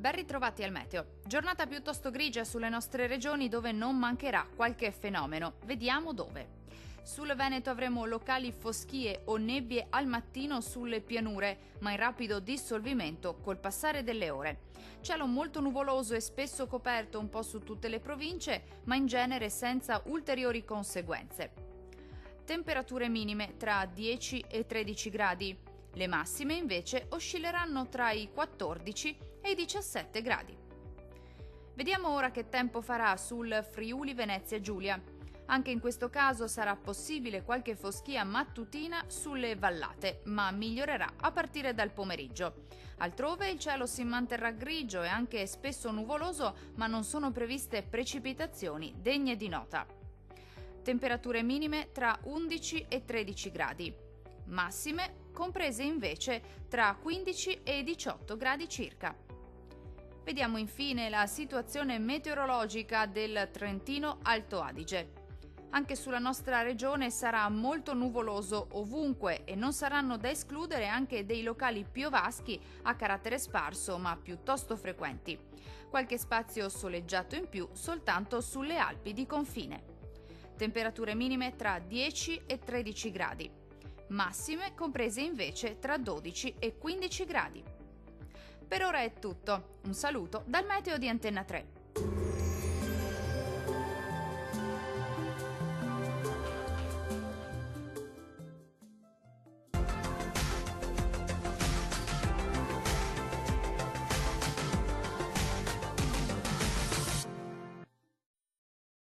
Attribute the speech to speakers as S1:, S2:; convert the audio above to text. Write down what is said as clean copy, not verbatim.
S1: Ben ritrovati al meteo. Giornata piuttosto grigia sulle nostre regioni dove non mancherà qualche fenomeno. Vediamo dove. Sul Veneto avremo locali foschie o nebbie al mattino sulle pianure, ma in rapido dissolvimento col passare delle ore. Cielo molto nuvoloso e spesso coperto un po' su tutte le province, ma in genere senza ulteriori conseguenze. Temperature minime tra 10 e 13 gradi. Le massime invece oscilleranno tra i 14 e i 17 gradi. Vediamo ora che tempo farà sul Friuli Venezia Giulia. Anche in questo caso sarà possibile qualche foschia mattutina sulle vallate, ma migliorerà a partire dal pomeriggio. Altrove il cielo si manterrà grigio e anche spesso nuvoloso, ma non sono previste precipitazioni degne di nota. Temperature minime tra 11 e 13 gradi. Massime comprese invece tra 15 e 18 gradi circa. Vediamo infine la situazione meteorologica del Trentino Alto Adige. Anche sulla nostra regione sarà molto nuvoloso ovunque e non saranno da escludere anche dei locali piovaschi a carattere sparso ma piuttosto frequenti. Qualche spazio soleggiato in più soltanto sulle Alpi di confine. Temperature minime tra 10 e 13 gradi. Massime comprese invece tra 12 e 15 gradi. Per ora è tutto. Un saluto dal Meteo di Antenna 3.